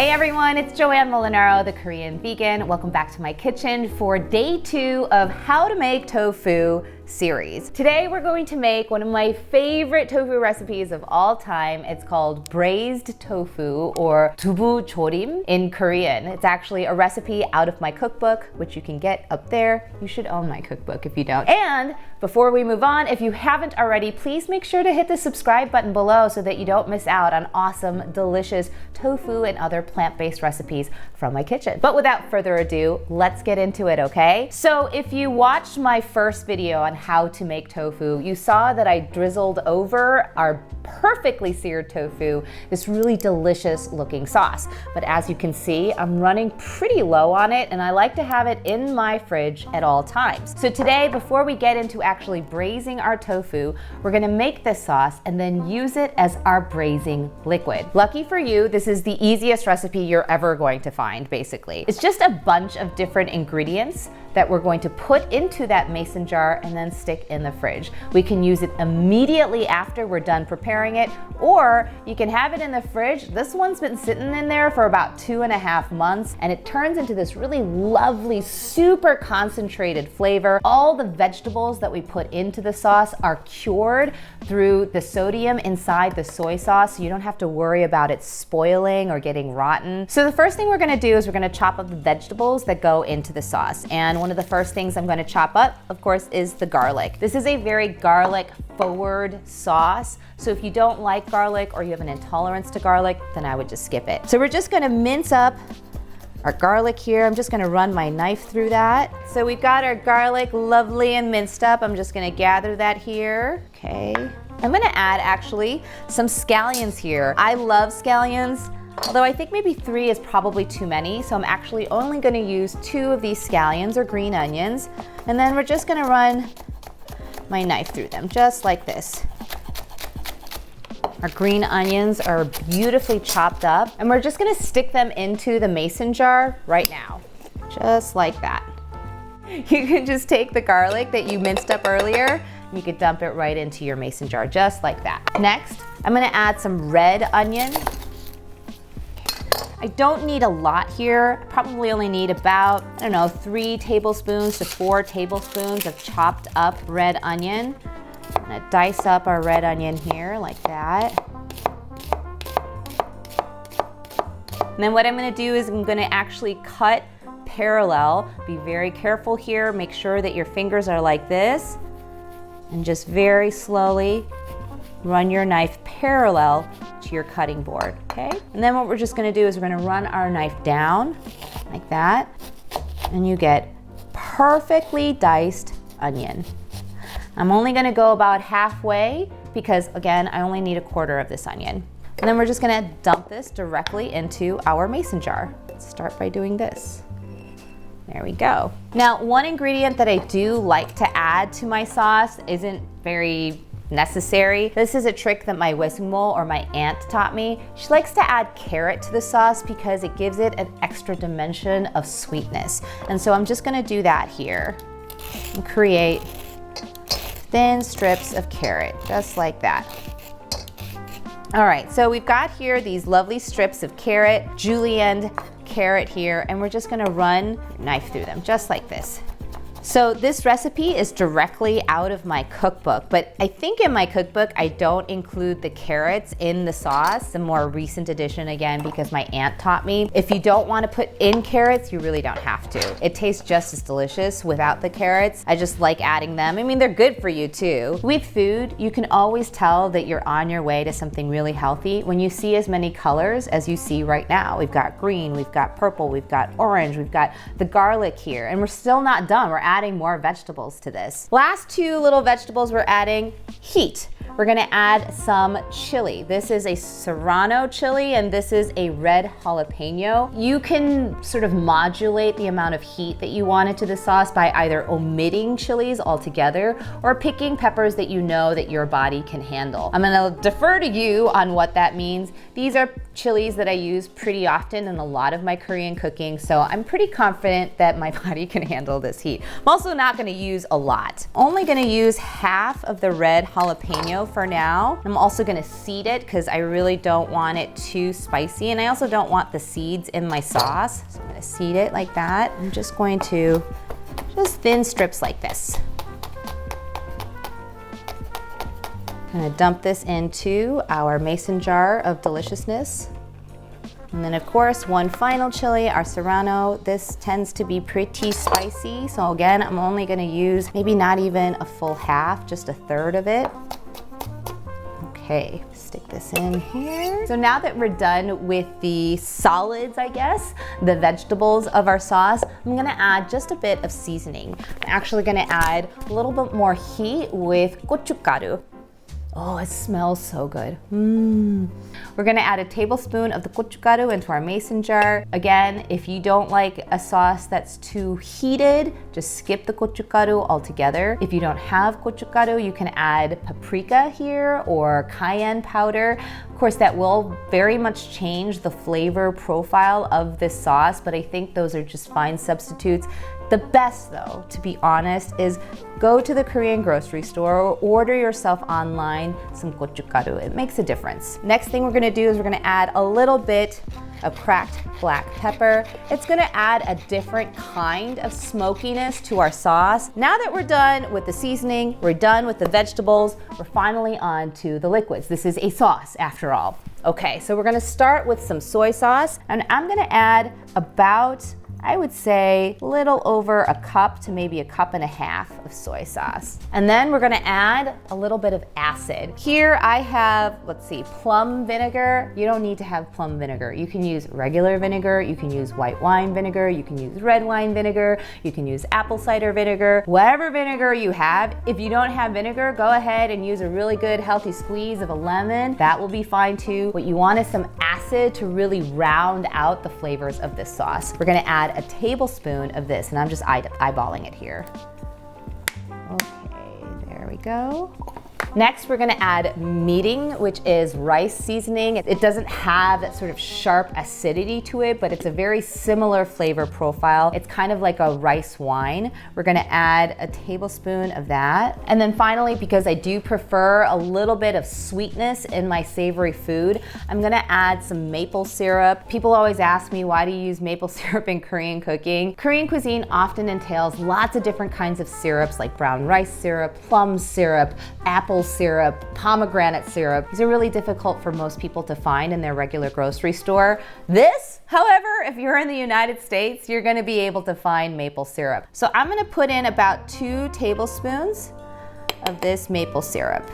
Hey everyone, it's Joanne Molinaro, the Korean vegan. Welcome back to my kitchen for day 2 of how to make tofu series. Today we're going to make one of my favorite tofu recipes of all time. It's called Braised Tofu, or Dooboo Jorim in Korean. It's actually a recipe out of my cookbook, which you can get up there. You should own my cookbook if you don't. And before we move on, if you haven't already, please make sure to hit the subscribe button below so that you don't miss out on awesome, delicious tofu and other plant-based recipes from my kitchen. But without further ado, let's get into it, okay? So if you watched my first video on how to make tofu, you saw that I drizzled over our perfectly seared tofu this really delicious looking sauce. But as you can see, I'm running pretty low on it, and I like to have it in my fridge at all times. So today, before we get into actually braising our tofu, we're gonna make this sauce and then use it as our braising liquid. Lucky for you, this is the easiest recipe you're ever going to find, basically. It's just a bunch of different ingredients that we're going to put into that mason jar and then stick in the fridge. We can use it immediately after we're done preparing it, or you can have it in the fridge. This one's been sitting in there for about 2.5 months, and it turns into this really lovely, super concentrated flavor. All the vegetables that we put into the sauce are cured through the sodium inside the soy sauce, so you don't have to worry about it spoiling or getting rotten. So the first thing we're gonna do is we're gonna chop up the vegetables that go into the sauce. And one of the first things I'm gonna chop up, of course, is the garlic. This is a very garlic forward sauce. So if you don't like garlic or you have an intolerance to garlic, then I would just skip it. So we're just gonna mince up our garlic here. I'm just gonna run my knife through that. So we've got our garlic lovely and minced up. I'm just gonna gather that here. Okay. I'm gonna add actually some scallions here. I love scallions, although I think maybe 3 is probably too many, so I'm actually only gonna use 2 of these scallions or green onions, and then we're just gonna run my knife through them, just like this. Our green onions are beautifully chopped up, and we're just gonna stick them into the mason jar right now, just like that. You can just take the garlic that you minced up earlier, you could dump it right into your mason jar, just like that. Next, I'm gonna add some red onion. I don't need a lot here. Probably only need about, 3 tablespoons to 4 tablespoons of chopped up red onion. I'm gonna dice up our red onion here like that. And then what I'm gonna do is I'm gonna actually cut parallel. Be very careful here. Make sure that your fingers are like this. And just very slowly run your knife parallel to your cutting board, okay? And then what we're just gonna do is we're gonna run our knife down like that, and you get perfectly diced onion. I'm only gonna go about halfway because, again, I only need 1/4 of this onion. And then we're just gonna dump this directly into our mason jar. Let's start by doing this. There we go. Now, one ingredient that I do like to add to my sauce isn't very necessary. This is a trick that my wismol, or my aunt, taught me. She likes to add carrot to the sauce because it gives it an extra dimension of sweetness. And so I'm just gonna do that here and create thin strips of carrot, just like that. All right, so we've got here these lovely strips of carrot, julienne carrot here, and we're just gonna run a knife through them, just like this. So this recipe is directly out of my cookbook, but I think in my cookbook I don't include the carrots in the sauce, the more recent edition, again, because my aunt taught me. If you don't want to put in carrots, you really don't have to. It tastes just as delicious without the carrots. I just like adding them. I mean, they're good for you too. With food, you can always tell that you're on your way to something really healthy when you see as many colors as you see right now. We've got green, we've got purple, we've got orange, we've got the garlic here, and we're still not done. We're adding more vegetables to this. Last 2 little vegetables we're adding: heat. We're gonna add some chili. This is a serrano chili, and this is a red jalapeno. You can sort of modulate the amount of heat that you want into the sauce by either omitting chilies altogether or picking peppers that you know that your body can handle. I'm gonna defer to you on what that means. These are chilies that I use pretty often in a lot of my Korean cooking, so I'm pretty confident that my body can handle this heat. I'm also not gonna use a lot. Only gonna use half of the red jalapeno serrano for now. I'm also gonna seed it because I really don't want it too spicy, and I also don't want the seeds in my sauce. So I'm gonna seed it like that. I'm just going to just thin strips like this. I'm gonna dump this into our mason jar of deliciousness. And then of course, one final chili, our serrano. This tends to be pretty spicy. So again, I'm only gonna use maybe not even a full half, just a third of it. Okay, stick this in here. So now that we're done with the solids, I guess, the vegetables of our sauce, I'm gonna add just a bit of seasoning. I'm actually gonna add a little bit more heat with gochugaru. Oh, it smells so good. We're gonna add a tablespoon of the gochugaru into our mason jar. Again, if you don't like a sauce that's too heated, just skip the gochugaru altogether. If you don't have gochugaru, you can add paprika here or cayenne powder. Of course, that will very much change the flavor profile of this sauce, but I think those are just fine substitutes. The best though, to be honest, is go to the Korean grocery store or order yourself online some gochugaru. It makes a difference. Next thing we're gonna do is we're gonna add a little bit of cracked black pepper. It's gonna add a different kind of smokiness to our sauce. Now that we're done with the seasoning, we're done with the vegetables, we're finally on to the liquids. This is a sauce after all. Okay, so we're gonna start with some soy sauce, and I'm gonna add about, I would say, a little over a cup to maybe a cup and a half of soy sauce. And then we're gonna add a little bit of acid. Here I have, let's see, plum vinegar. You don't need to have plum vinegar. You can use regular vinegar, you can use white wine vinegar, you can use red wine vinegar, you can use apple cider vinegar, whatever vinegar you have. If you don't have vinegar, go ahead and use a really good healthy squeeze of a lemon. That will be fine too. What you want is some acid to really round out the flavors of this sauce. We're gonna add a tablespoon of this, and I'm just eyeballing it here. Okay, there we go. Next, we're gonna add mirin, which is rice seasoning. It doesn't have that sort of sharp acidity to it, but it's a very similar flavor profile. It's kind of like a rice wine. We're gonna add a tablespoon of that. And then finally, because I do prefer a little bit of sweetness in my savory food, I'm gonna add some maple syrup. People always ask me, why do you use maple syrup in Korean cooking? Korean cuisine often entails lots of different kinds of syrups, like brown rice syrup, plum syrup, apple syrup, pomegranate syrup. These are really difficult for most people to find in their regular grocery store. This, however, if you're in the United States, you're gonna be able to find maple syrup. So I'm gonna put in about 2 tablespoons of this maple syrup.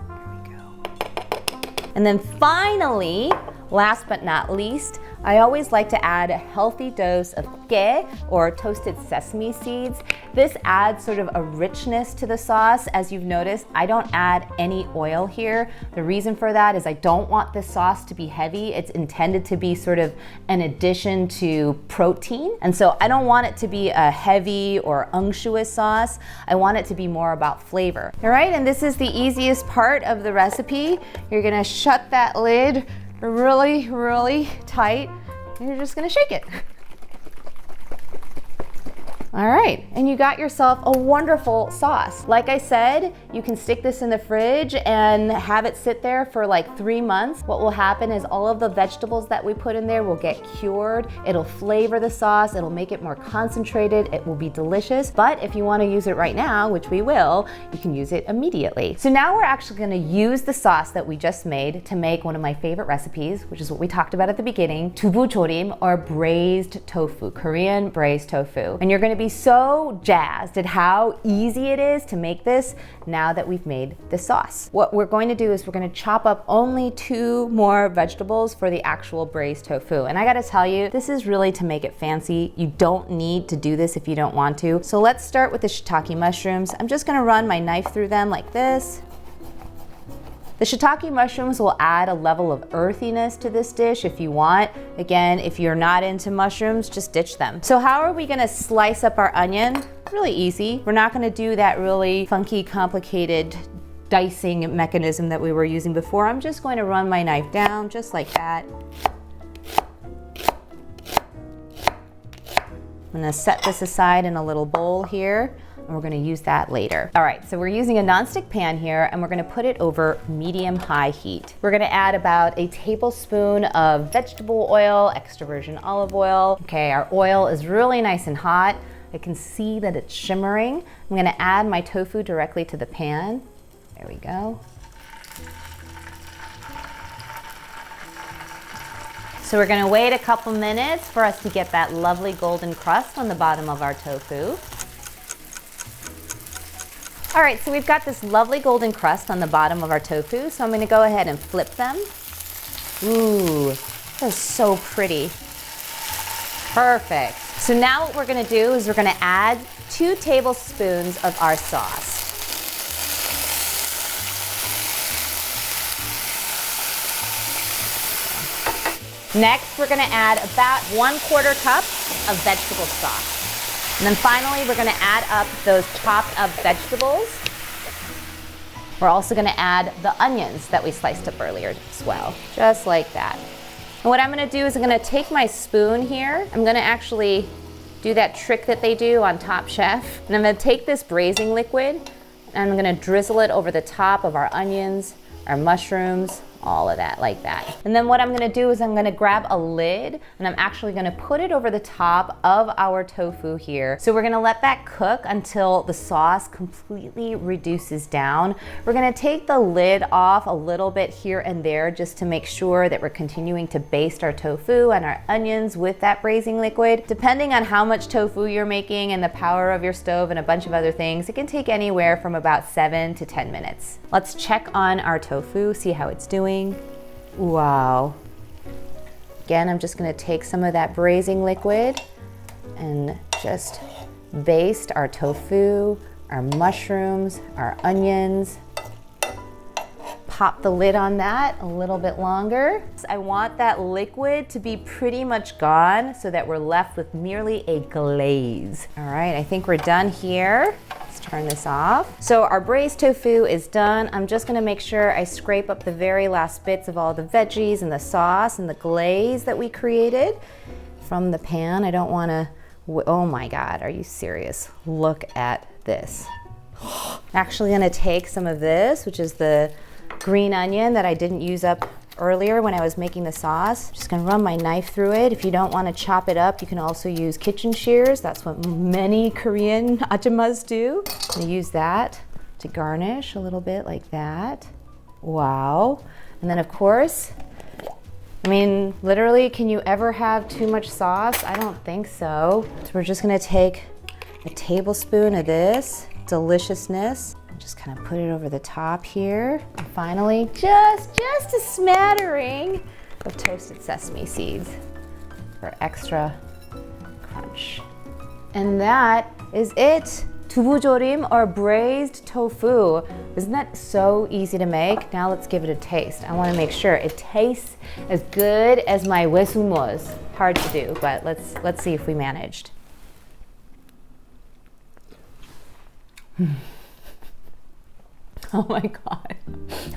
There we go. And then finally, last but not least, I always like to add a healthy dose of ge, or toasted sesame seeds. This adds sort of a richness to the sauce. As you've noticed, I don't add any oil here. The reason for that is I don't want this sauce to be heavy. It's intended to be sort of an addition to protein. And so I don't want it to be a heavy or unctuous sauce. I want it to be more about flavor. All right, and this is the easiest part of the recipe. You're gonna shut that lid really, really tight, and you're just gonna shake it. All right, and you got yourself a wonderful sauce. Like I said, you can stick this in the fridge and have it sit there for like 3 months. What will happen is all of the vegetables that we put in there will get cured. It'll flavor the sauce, it'll make it more concentrated, it will be delicious. But if you wanna use it right now, which we will, you can use it immediately. So now we're actually gonna use the sauce that we just made to make one of my favorite recipes, which is what we talked about at the beginning, Dooboo Jorim, or braised tofu, Korean braised tofu. And you're gonna be so jazzed at how easy it is to make this now that we've made this sauce. What we're going to do is we're going to chop up only 2 more vegetables for the actual braised tofu. And I gotta tell you, this is really to make it fancy. You don't need to do this if you don't want to. So let's start with the shiitake mushrooms. I'm just gonna run my knife through them like this. The shiitake mushrooms will add a level of earthiness to this dish if you want. Again, if you're not into mushrooms, just ditch them. So how are we gonna slice up our onion? Really easy. We're not gonna do that really funky, complicated dicing mechanism that we were using before. I'm just going to run my knife down just like that. I'm gonna set this aside in a little bowl here. and we're gonna use that later. All right, so we're using a nonstick pan here, and we're gonna put it over medium-high heat. We're gonna add about a tablespoon of vegetable oil, extra virgin olive oil. Okay, our oil is really nice and hot. I can see that it's shimmering. I'm gonna add my tofu directly to the pan. There we go. So we're gonna wait a couple minutes for us to get that lovely golden crust on the bottom of our tofu. All right, so we've got this lovely golden crust on the bottom of our tofu, so I'm gonna go ahead and flip them. Ooh, that is so pretty. Perfect. So now what we're gonna do is we're gonna add 2 tablespoons of our sauce. Next, we're gonna add about 1/4 cup of vegetable stock. And then finally, we're gonna add up those chopped up vegetables. We're also gonna add the onions that we sliced up earlier as well, just like that. And what I'm gonna do is I'm gonna take my spoon here. I'm gonna actually do that trick that they do on Top Chef. And I'm gonna take this braising liquid and I'm gonna drizzle it over the top of our onions, our mushrooms, all of that like that. And then what I'm gonna do is I'm gonna grab a lid and I'm actually gonna put it over the top of our tofu here. So we're gonna let that cook until the sauce completely reduces down. We're gonna take the lid off a little bit here and there just to make sure that we're continuing to baste our tofu and our onions with that braising liquid. Depending on how much tofu you're making and the power of your stove and a bunch of other things, it can take anywhere from about 7 to 10 minutes. Let's check on our tofu, see how it's doing. Wow. Again, I'm just gonna take some of that braising liquid and just baste our tofu, our mushrooms, our onions. Pop the lid on that a little bit longer. I want that liquid to be pretty much gone so that we're left with merely a glaze. All right, I think we're done here. Turn this off. So our braised tofu is done. I'm just gonna make sure I scrape up the very last bits of all the veggies and the sauce and the glaze that we created from the pan. I don't wanna, oh my God, are you serious? Look at this. I'm actually gonna take some of this, which is the green onion that I didn't use up earlier when I was making the sauce. Just gonna run my knife through it. If you don't want to chop it up, you can also use kitchen shears. That's what many Korean ajumas do. I'm gonna use that to garnish a little bit like that. Wow. And then of course, I mean, literally, can you ever have too much sauce? I don't think so. So we're just gonna take a tablespoon of this deliciousness. Just kind of put it over the top here. And finally, just a smattering of toasted sesame seeds for extra crunch. And that is it. Dooboo Jorim, or braised tofu. Isn't that so easy to make? Now let's give it a taste. I want to make sure it tastes as good as my wesumos. Hard to do, but let's see if we managed. Oh my God.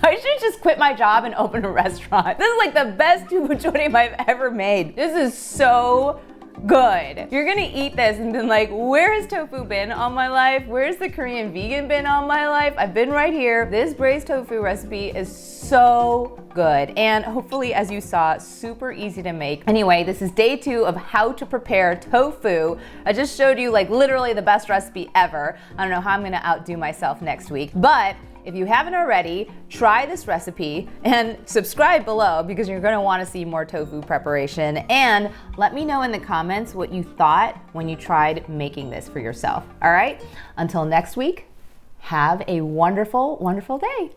I should just quit my job and open a restaurant. This is like the best Dooboo Jorim I've ever made. This is so good. You're gonna eat this and then like, where has tofu been all my life? Where's the Korean vegan been all my life? I've been right here. This braised tofu recipe is so good. And hopefully, as you saw, super easy to make. Anyway, this is day 2 of how to prepare tofu. I just showed you like literally the best recipe ever. I don't know how I'm gonna outdo myself next week, but if you haven't already, try this recipe and subscribe below because you're gonna wanna see more tofu preparation. And let me know in the comments what you thought when you tried making this for yourself, all right? Until next week, have a wonderful, wonderful day.